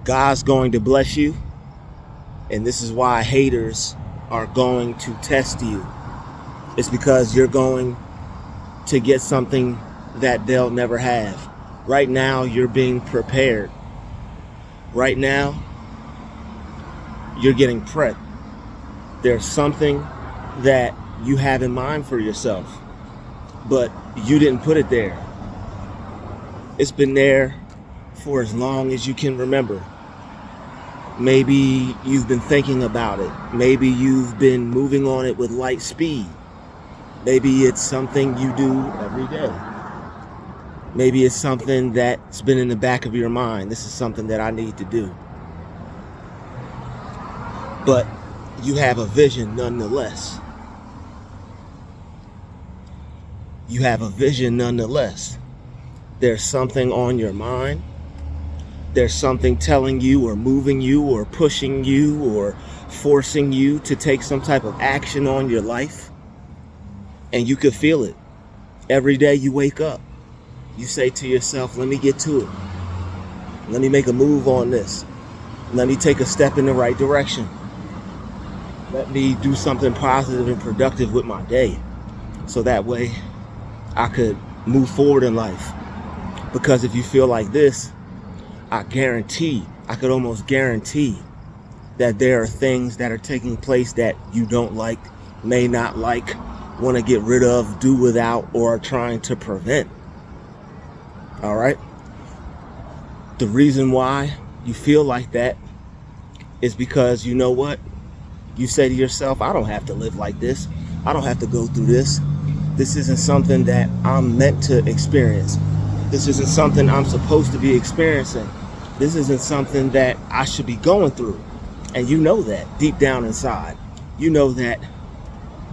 God's going to bless you, and this is why haters are going to test you. It's because you're going to get something that they'll never have. Right now, you're being prepared. Right now, you're getting prepped. There's something that you have in mind for yourself, but you didn't put it there. It's been there for as long as you can remember. Maybe you've been thinking about it. Maybe you've been moving on it with light speed. Maybe it's something you do every day. Maybe it's something that's been in the back of your mind. This is something that I need to do. But you have a vision nonetheless. You have a vision nonetheless. There's something on your mind. There's something telling you or moving you or pushing you or forcing you to take some type of action on your life. And you could feel it. Every day you wake up, you say to yourself, let me get to it. Let me make a move on this. Let me take a step in the right direction. Let me do something positive and productive with my day. So that way I could move forward in life. Because if you feel like this, I could almost guarantee that there are things that are taking place that you don't like, may not like, want to get rid of, do without, or are trying to prevent. All right? The reason why you feel like that is because you know what? You say to yourself, I don't have to live like this. I don't have to go through this. This isn't something that I'm meant to experience. This isn't something I'm supposed to be experiencing. This isn't something that I should be going through. And you know that deep down inside. You know that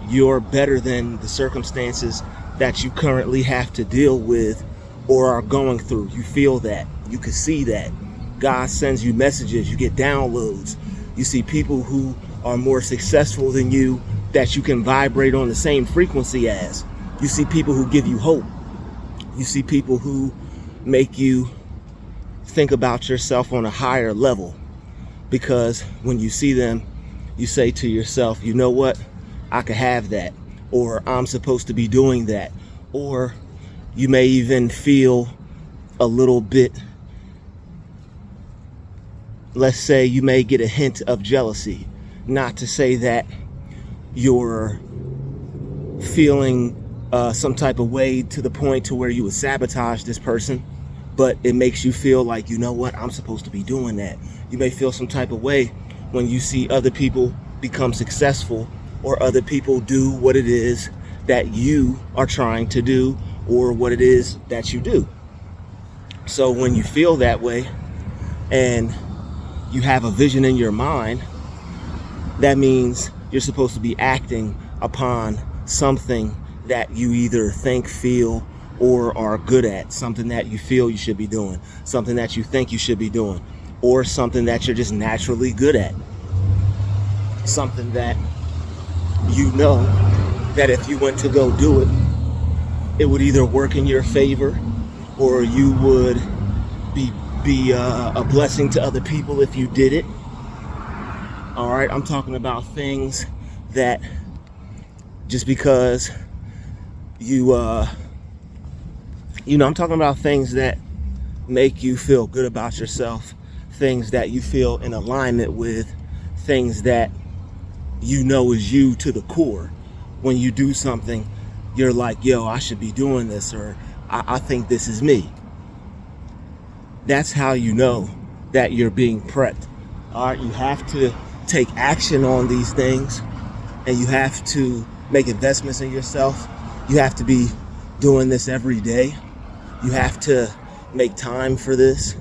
you're better than the circumstances that you currently have to deal with or are going through. You feel that. You can see that. God sends you messages. You get downloads. You see people who are more successful than you that you can vibrate on the same frequency as. You see people who give you hope. You see people who make you think about yourself on a higher level, because when you see them, you say to yourself, you know what? I could have that, or I'm supposed to be doing that. Or you may even feel a little bit, let's say you may get a hint of jealousy. Not to say that you're feeling some type of way to the point to where you would sabotage this person, but it makes you feel like, you know what, I'm supposed to be doing that. You may feel some type of way when you see other people become successful, or other people do what it is that you are trying to do, or what it is that you do. So when you feel that way and you have a vision in your mind, that means you're supposed to be acting upon something that you either think, feel, or are good at. Something that you feel you should be doing. Something that you think you should be doing. Or something that you're just naturally good at. Something that you know that if you went to go do it, it would either work in your favor, or you would be a blessing to other people if you did it. All right, I'm talking about things that just because I'm talking about things that make you feel good about yourself, things that you feel in alignment with, things that you know is you to the core. When you do something, you're like, yo, I should be doing this, or I think this is me. That's how you know that you're being prepped. All right, you have to take action on these things, and you have to make investments in yourself. You have to be doing this every day. You have to make time for this.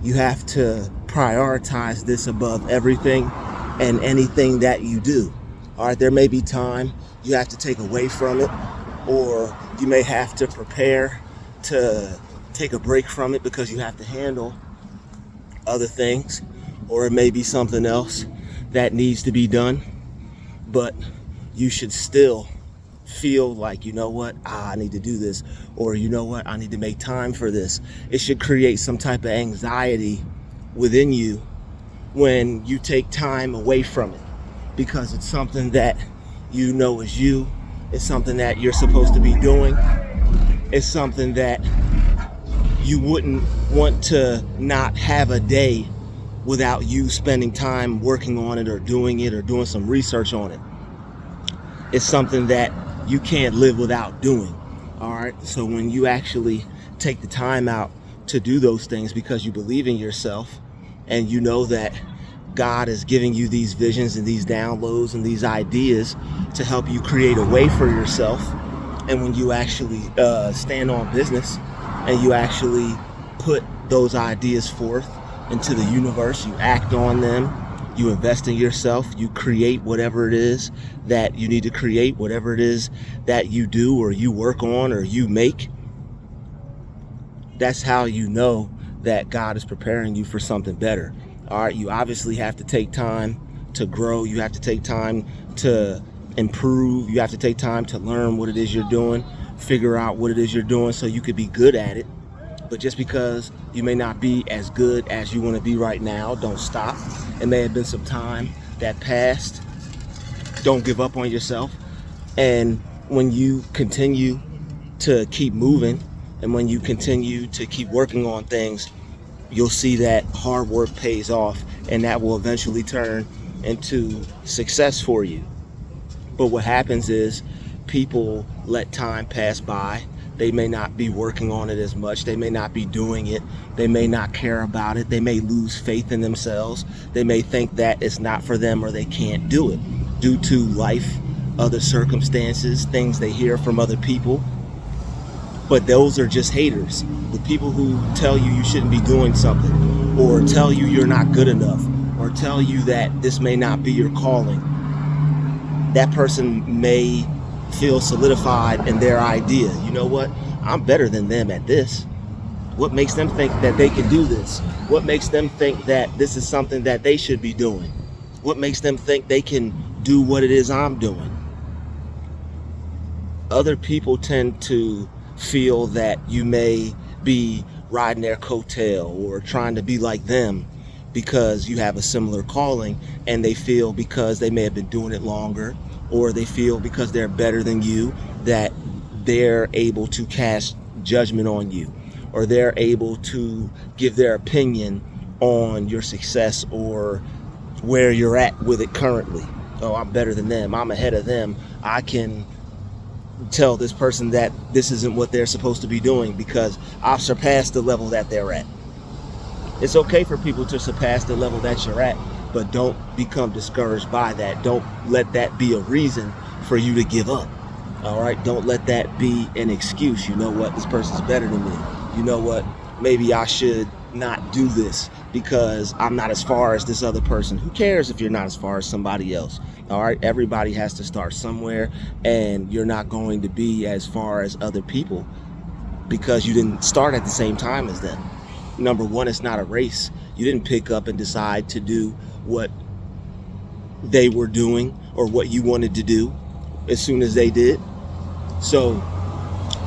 You have to prioritize this above everything and anything that you do. All right, there may be time you have to take away from it, or you may have to prepare to take a break from it because you have to handle other things, or it may be something else that needs to be done. But you should still feel like, you know what, I need to do this, or you know what, I need to make time for this. It should create some type of anxiety within you when you take time away from it, because it's something that you know is you. It's something that you're supposed to be doing. It's something that you wouldn't want to not have a day without you spending time working on it or doing some research on it. It's something that you can't live without doing. All right. So when you actually take the time out to do those things because you believe in yourself and you know that God is giving you these visions and these downloads and these ideas to help you create a way for yourself. And when you actually stand on business and you actually put those ideas forth into the universe, you act on them, you invest in yourself, you create whatever it is that you need to create, whatever it is that you do or you work on or you make. That's how you know that God is preparing you for something better. All right, you obviously have to take time to grow. You have to take time to improve. You have to take time to learn what it is you're doing, figure out what it is you're doing so you could be good at it. But just because you may not be as good as you want to be right now, don't stop. It may have been some time that passed. Don't give up on yourself. And when you continue to keep moving and when you continue to keep working on things, you'll see that hard work pays off, and that will eventually turn into success for you. But what happens is people let time pass by. They may not be working on it as much. They may not be doing it. They may not care about it. They may lose faith in themselves. They may think that it's not for them or they can't do it due to life, other circumstances, things they hear from other people. But those are just haters. The people who tell you you shouldn't be doing something, or tell you you're not good enough, or tell you that this may not be your calling. That person may feel solidified in their idea. You know what? I'm better than them at this. What makes them think that they can do this? What makes them think that this is something that they should be doing? What makes them think they can do what it is I'm doing? Other people tend to feel that you may be riding their coattail or trying to be like them because you have a similar calling, and they feel because they may have been doing it longer, or they feel because they're better than you that they're able to cast judgment on you, or they're able to give their opinion on your success or where you're at with it currently. Oh, I'm better than them. I'm ahead of them. I can tell this person that this isn't what they're supposed to be doing because I've surpassed the level that they're at. It's okay for people to surpass the level that you're at, but don't become discouraged by that. Don't let that be a reason for you to give up. All right? Don't let that be an excuse. You know what? This person's better than me. You know what? Maybe I should not do this because I'm not as far as this other person. Who cares if you're not as far as somebody else? All right? Everybody has to start somewhere, and you're not going to be as far as other people because you didn't start at the same time as them. Number one, it's not a race. You didn't pick up and decide to do what they were doing or what you wanted to do as soon as they did. So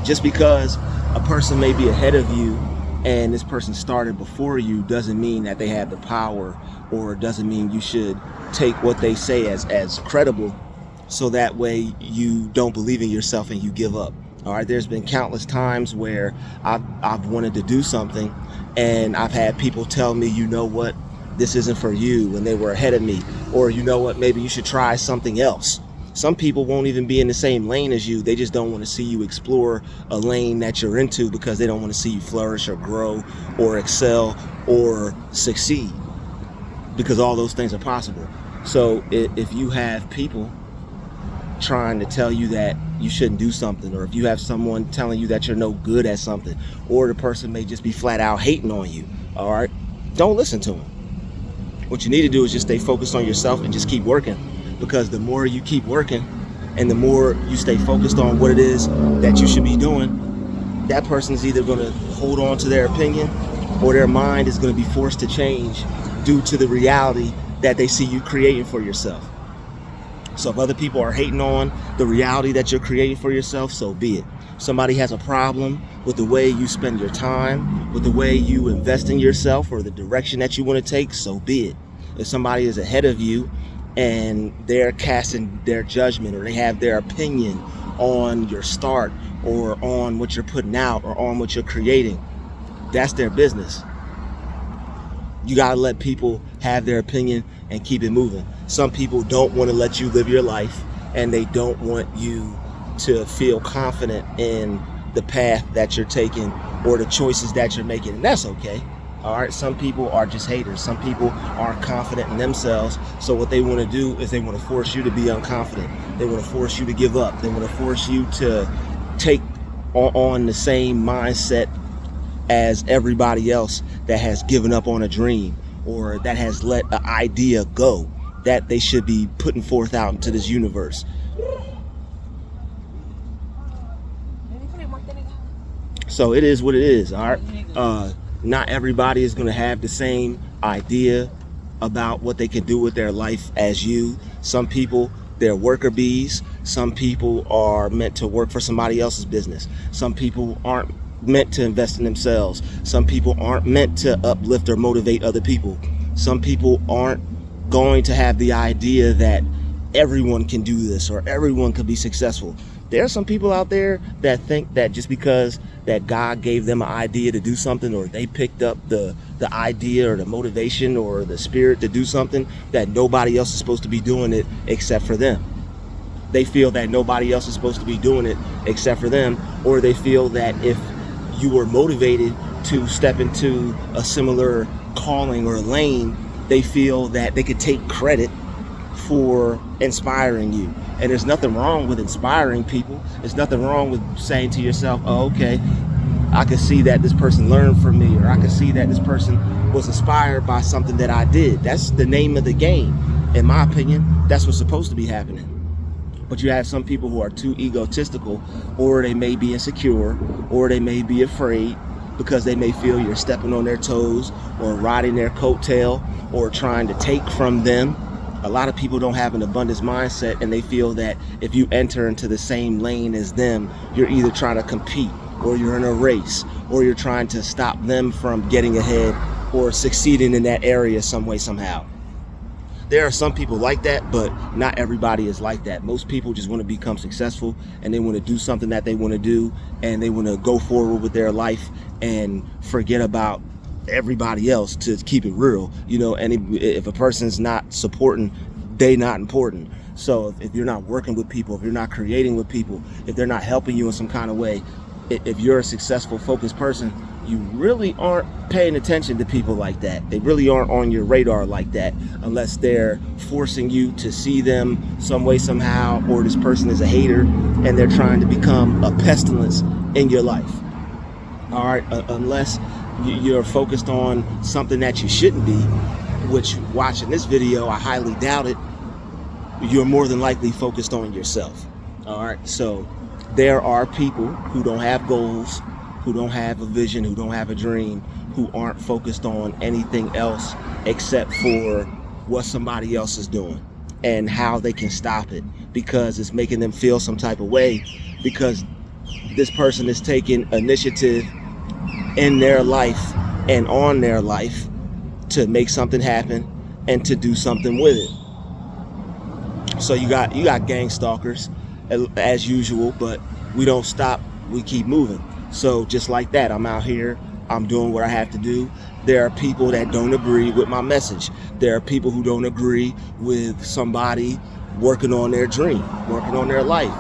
just because a person may be ahead of you and this person started before you doesn't mean that they have the power, or doesn't mean you should take what they say as credible, so that way you don't believe in yourself and you give up. All right, there's been countless times where I've wanted to do something and I've had people tell me, you know what, this isn't for you, and they were ahead of me. Or you know what, maybe you should try something else. Some people won't even be in the same lane as you. They just don't want to see you explore a lane that you're into because they don't want to see you flourish or grow or excel or succeed, because all those things are possible. So if you have people trying to tell you that you shouldn't do something, or if you have someone telling you that you're no good at something, or the person may just be flat out hating on you, all right, don't listen to them. What you need to do is just stay focused on yourself and just keep working, because the more you keep working and the more you stay focused on what it is that you should be doing, that person is either going to hold on to their opinion, or their mind is going to be forced to change due to the reality that they see you creating for yourself. So if other people are hating on the reality that you're creating for yourself, so be it. Somebody has a problem with the way you spend your time, with the way you invest in yourself, or the direction that you want to take, so be it. If somebody is ahead of you and they're casting their judgment, or they have their opinion on your start, or on what you're putting out, or on what you're creating, that's their business. You got to let people have their opinion and keep it moving. Some people don't want to let you live your life, and they don't want you to feel confident in the path that you're taking or the choices that you're making, and that's okay. All right, some people are just haters. Some people aren't confident in themselves, so what they want to do is they want to force you to be unconfident. They want to force you to give up. They want to force you to take on the same mindset as everybody else that has given up on a dream, or that has let an idea go that they should be putting forth out into this universe. So it is what it is. All right. Not everybody is going to have the same idea about what they can do with their life as you. Some people, they're worker bees. Some people are meant to work for somebody else's business. Some people aren't meant to invest in themselves. Some people aren't meant to uplift or motivate other people. Some people aren't going to have the idea that everyone can do this or everyone can be successful. There are some people out there that think that just because that God gave them an idea to do something, or they picked up the idea or the motivation or the spirit to do something, that nobody else is supposed to be doing it except for them. They feel that nobody else is supposed to be doing it except for them, or they feel that if you were motivated to step into a similar calling or lane, they feel that they could take credit for inspiring you. And there's nothing wrong with inspiring people. There's nothing wrong with saying to yourself, oh, okay, I can see that this person learned from me, or I can see that this person was inspired by something that I did. That's the name of the game. In my opinion, that's what's supposed to be happening. But you have some people who are too egotistical, or they may be insecure, or they may be afraid because they may feel you're stepping on their toes or riding their coattail or trying to take from them. A lot of people don't have an abundance mindset, and they feel that if you enter into the same lane as them, you're either trying to compete, or you're in a race, or you're trying to stop them from getting ahead or succeeding in that area some way, somehow. There are some people like that, but not everybody is like that. Most people just want to become successful, and they want to do something that they want to do, and they want to go forward with their life and forget about everybody else, to keep it real, and if a person's not supporting, they not important. So if you're not working with people, if you're not creating with people, if they're not helping you in some kind of way, if you're a successful, focused person, you really aren't paying attention to people like that. They really aren't on your radar like that, unless they're forcing you to see them some way, somehow, or this person is a hater and they're trying to become a pestilence in your life. All right, unless you're focused on something that you shouldn't be, which, watching this video, I highly doubt it. You're more than likely focused on yourself. All right, so there are people who don't have goals, who don't have a vision, who don't have a dream, who aren't focused on anything else except for what somebody else is doing and how they can stop it, because it's making them feel some type of way, because this person is taking initiative in their life and on their life to make something happen and to do something with it. So you got gang stalkers as usual, but we don't stop, we keep moving. So just like that, I'm out here, I'm doing what I have to do. There are people that don't agree with my message. There are people who don't agree with somebody working on their dream, working on their life,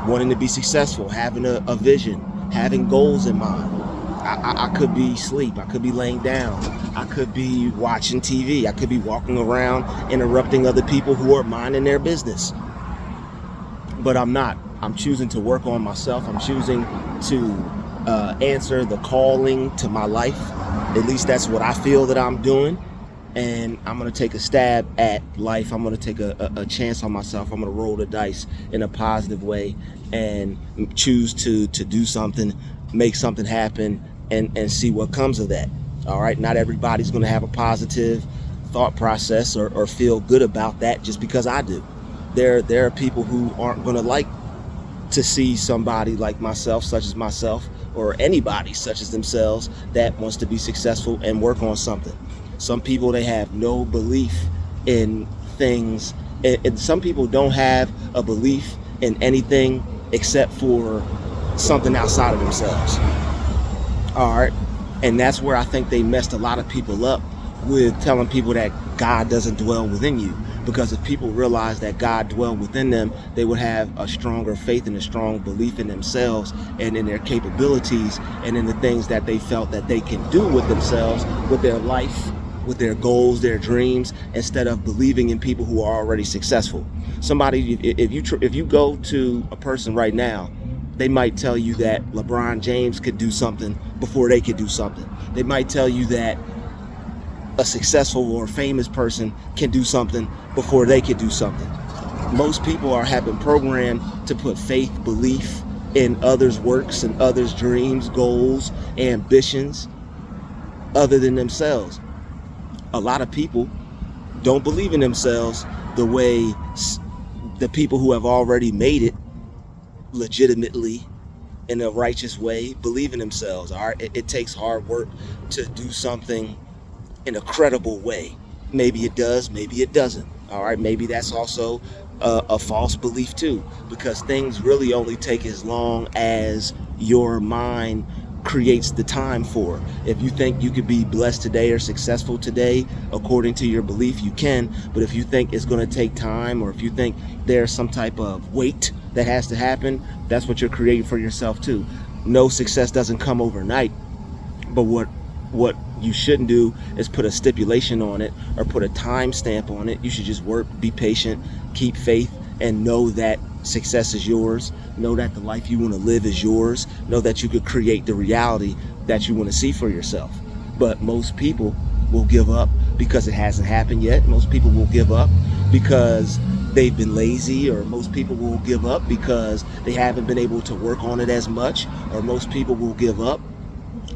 wanting to be successful, having a vision, having goals in mind. I could be asleep, I could be laying down, I could be watching TV, I could be walking around interrupting other people who are minding their business. But I'm not. I'm choosing to work on myself. I'm choosing to answer the calling to my life. At least that's what I feel that I'm doing. And I'm going to take a stab at life. I'm going to take a chance on myself. I'm going to roll the dice in a positive way and choose to do something, make something happen, and see what comes of that. All right. Not everybody's going to have a positive thought process or feel good about that just because I do. There are people who aren't going to like to see somebody like myself, such as myself, or anybody such as themselves that wants to be successful and work on something. Some people, they have no belief in things. And some people don't have a belief in anything except for something outside of themselves. All right. And that's where I think they messed a lot of people up with telling people that God doesn't dwell within you. Because if people realize that God dwelled within them, they would have a stronger faith and a strong belief in themselves and in their capabilities and in the things that they felt that they can do with themselves, with their life, with their goals, their dreams, instead of believing in people who are already successful. Somebody, if you go to a person right now, they might tell you that LeBron James could do something before they could do something. They might tell you that a successful or famous person can do something before they could do something. Most people have been programmed to put faith, belief in others' works and others' dreams, goals, ambitions, other than themselves. A lot of people don't believe in themselves the way the people who have already made it legitimately in a righteous way believe in themselves. All right, it takes hard work to do something in a credible way. Maybe it does, maybe it doesn't. All right, maybe that's also a false belief too, because things really only take as long as your mind creates the time for. If you think you could be blessed today or successful today, according to your belief, you can. But if you think it's going to take time, or if you think there's some type of wait that has to happen, that's what you're creating for yourself too. No, success doesn't come overnight. But what you shouldn't do is put a stipulation on it or put a time stamp on it. You should just work, be patient, keep faith, and know that success is yours. Know that the life you want to live is yours. Know that you could create the reality that you want to see for yourself. But most people will give up because it hasn't happened yet. Most people will give up because they've been lazy, or most people will give up because they haven't been able to work on it as much, or most people will give up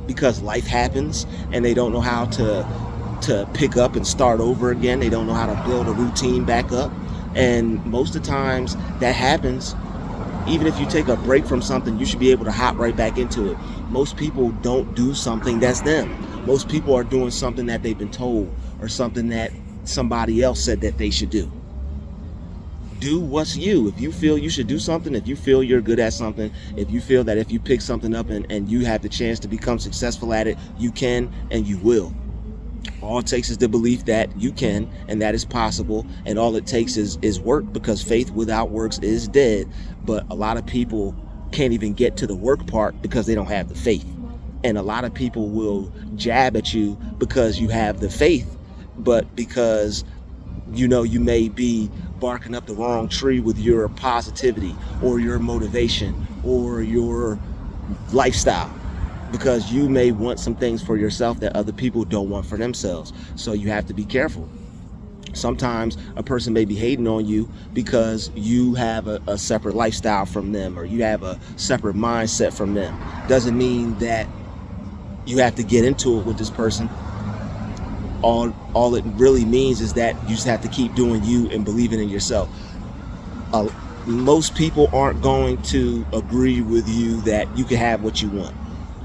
because life happens and they don't know how to pick up and start over again. They don't know how to build a routine back up. And most of the times that happens, even if you take a break from something, you should be able to hop right back into it. Most people don't do something that's them. Most people are doing something that they've been told, or something that somebody else said that they should do. Do what's you. If you feel you should do something, if you feel you're good at something, if you feel that if you pick something up and you have the chance to become successful at it, you can and you will. All it takes is the belief that you can and that is possible, and all it takes is work, because faith without works is dead. But a lot of people can't even get to the work part because they don't have the faith. And a lot of people will jab at you because you have the faith, but because you know you may be barking up the wrong tree with your positivity or your motivation or your lifestyle, because you may want some things for yourself that other people don't want for themselves. So you have to be careful. Sometimes a person may be hating on you because you have a separate lifestyle from them, or you have a separate mindset from them. Doesn't mean that you have to get into it with this person. All it really means is that you just have to keep doing you and believing in yourself. Most people aren't going to agree with you that you can have what you want.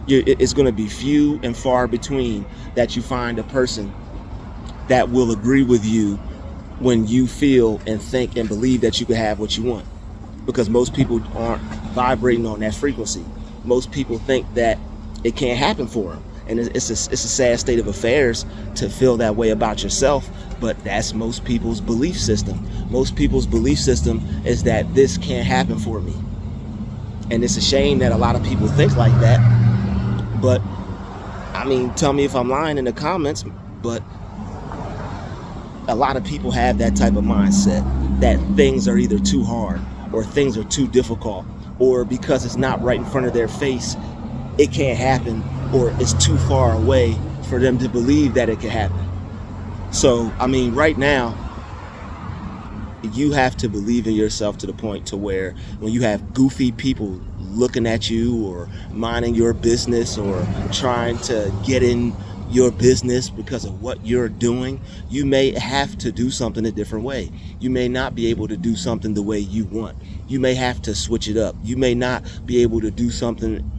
It's going to be few and far between that you find a person that will agree with you when you feel and think and believe that you can have what you want. Because most people aren't vibrating on that frequency. Most people think that it can't happen for them. And it's a sad state of affairs to feel that way about yourself, but that's most people's belief system. Most people's belief system is that this can't happen for me. And it's a shame that a lot of people think like that. But, I mean, tell me if I'm lying in the comments, but a lot of people have that type of mindset, that things are either too hard or things are too difficult, or because it's not right in front of their face, it can't happen, or it's too far away for them to believe that it can happen. So, I mean, right now, you have to believe in yourself to the point to where when you have goofy people looking at you or minding your business or trying to get in your business because of what you're doing, you may have to do something a different way. You may not be able to do something the way you want. You may have to switch it up. You may not be able to do something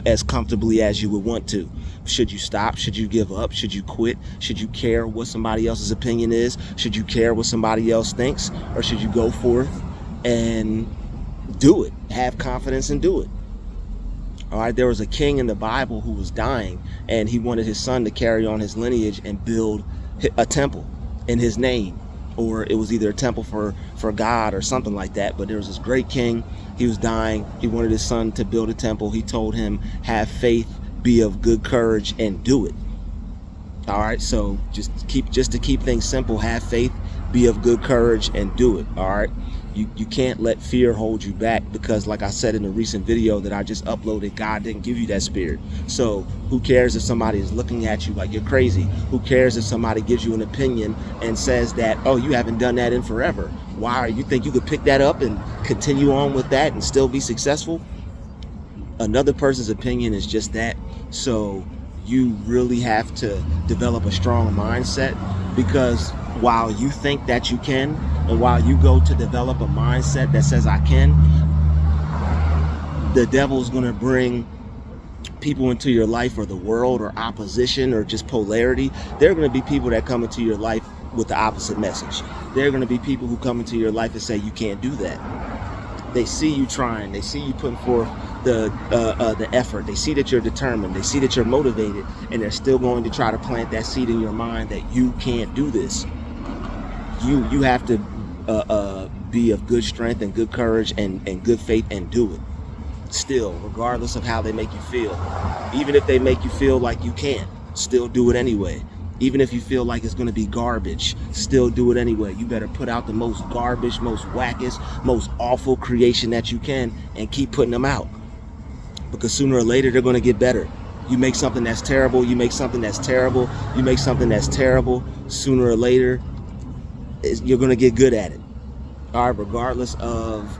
as comfortably as you would want to. Should you stop? Should you give up? Should you quit? Should you care what somebody else's opinion is? Should you care what somebody else thinks? Or should you go forth and do it? Have confidence and do it. All right, there was a king in the Bible who was dying, and he wanted his son to carry on his lineage and build a temple in his name, or it was either a temple for God or something like that. But there was this great king. He was dying. He wanted his son to build a temple. He told him, have faith, be of good courage, and do it. All right, so just to keep things simple, have faith, be of good courage, and do it. All right, you can't let fear hold you back, because like I said in a recent video that I just uploaded, God didn't give you that spirit. So who cares if somebody is looking at you like you're crazy? Who cares if somebody gives you an opinion and says that, oh, you haven't done that in forever? Why? You think you could pick that up and continue on with that and still be successful? Another person's opinion is just that. So you really have to develop a strong mindset, because while you think that you can, and while you go to develop a mindset that says I can, the devil's going to bring people into your life, or the world, or opposition, or just polarity. There are going to be people that come into your life with the opposite message. There are going to be people who come into your life and say you can't do that. They see you trying. They see you putting forth the effort. They see that you're determined. They see that you're motivated, and they're still going to try to plant that seed in your mind that you can't do this. You have to be of good strength and good courage and good faith and do it. Still, regardless of how they make you feel. Even if they make you feel like you can't, still do it anyway. Even if you feel like it's going to be garbage, still do it anyway. You better put out the most garbage, most wackest, most awful creation that you can, and keep putting them out. Because sooner or later, they're going to get better. You make something that's terrible, you make something that's terrible, you make something that's terrible, sooner or later, you're going to get good at it. All right, regardless of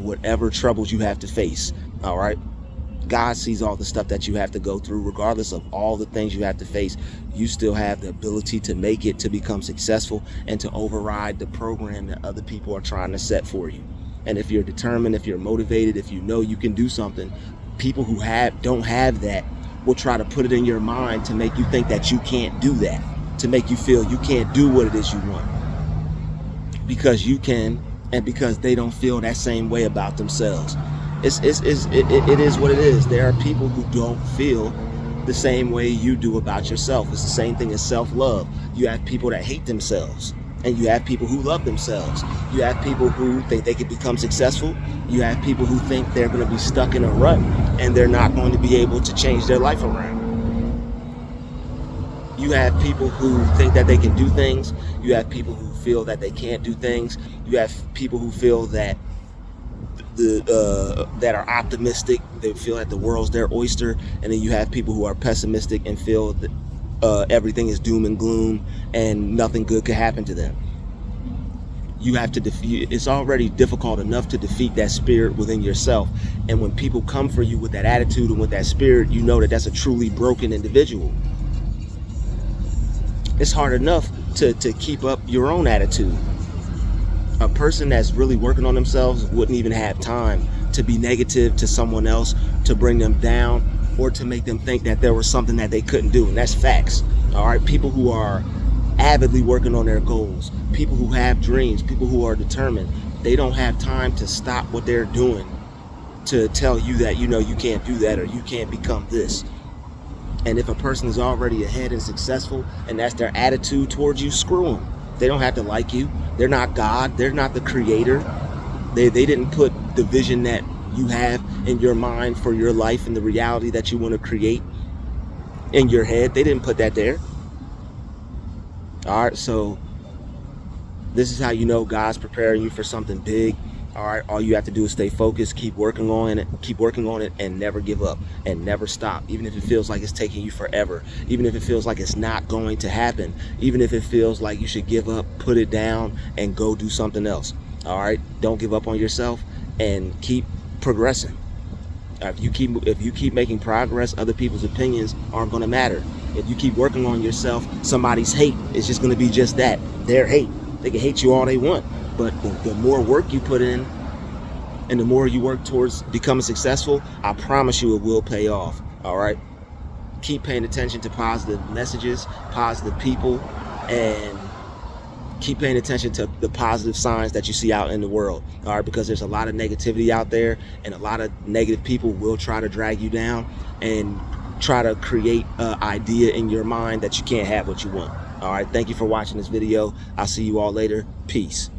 whatever troubles you have to face. All right. God sees all the stuff that you have to go through. Regardless of all the things you have to face, you still have the ability to make it, to become successful, and to override the program that other people are trying to set for you. And if you're determined, if you're motivated, if you know you can do something, people who don't have that will try to put it in your mind to make you think that you can't do that, to make you feel you can't do what it is you want. Because you can, and because they don't feel that same way about themselves. It is what it is. There are people who don't feel the same way you do about yourself. It's the same thing as self-love. You have people that hate themselves, and you have people who love themselves. You have people who think they can become successful. You have people who think they're going to be stuck in a rut and they're not going to be able to change their life around. You have people who think that they can do things. You have people who feel that they can't do things. You have people who feel that that are optimistic. They feel that the world's their oyster. And then you have people who are pessimistic and feel that everything is doom and gloom and nothing good could happen to them. You have to defeat. It's already difficult enough to defeat that spirit within yourself. And when people come for you with that attitude and with that spirit, you know that that's a truly broken individual. It's hard enough to keep up your own attitude. A person that's really working on themselves wouldn't even have time to be negative to someone else, to bring them down, or to make them think that there was something that they couldn't do. And that's facts. All right, people who are avidly working on their goals, people who have dreams, people who are determined, they don't have time to stop what they're doing to tell you that, you know, you can't do that or you can't become this. And if a person is already ahead and successful and that's their attitude towards you, screw them. They don't have to like you. They're not God. They're not the creator. They didn't put the vision that you have in your mind for your life and the reality that you want to create in your head. They didn't put that there. All right, so this is how you know God's preparing you for something big. All right, all you have to do is stay focused, keep working on it, and never give up and never stop. Even if it feels like it's taking you forever, even if it feels like it's not going to happen, even if it feels like you should give up, put it down and go do something else. All right, don't give up on yourself and keep progressing. If you keep making progress, other people's opinions aren't going to matter. If you keep working on yourself, somebody's hate is just going to be just that, their hate. They can hate you all they want. But the more work you put in and the more you work towards becoming successful, I promise you it will pay off. All right? Keep paying attention to positive messages, positive people, and keep paying attention to the positive signs that you see out in the world. All right? Because there's a lot of negativity out there, and a lot of negative people will try to drag you down and try to create an idea in your mind that you can't have what you want. All right? Thank you for watching this video. I'll see you all later. Peace.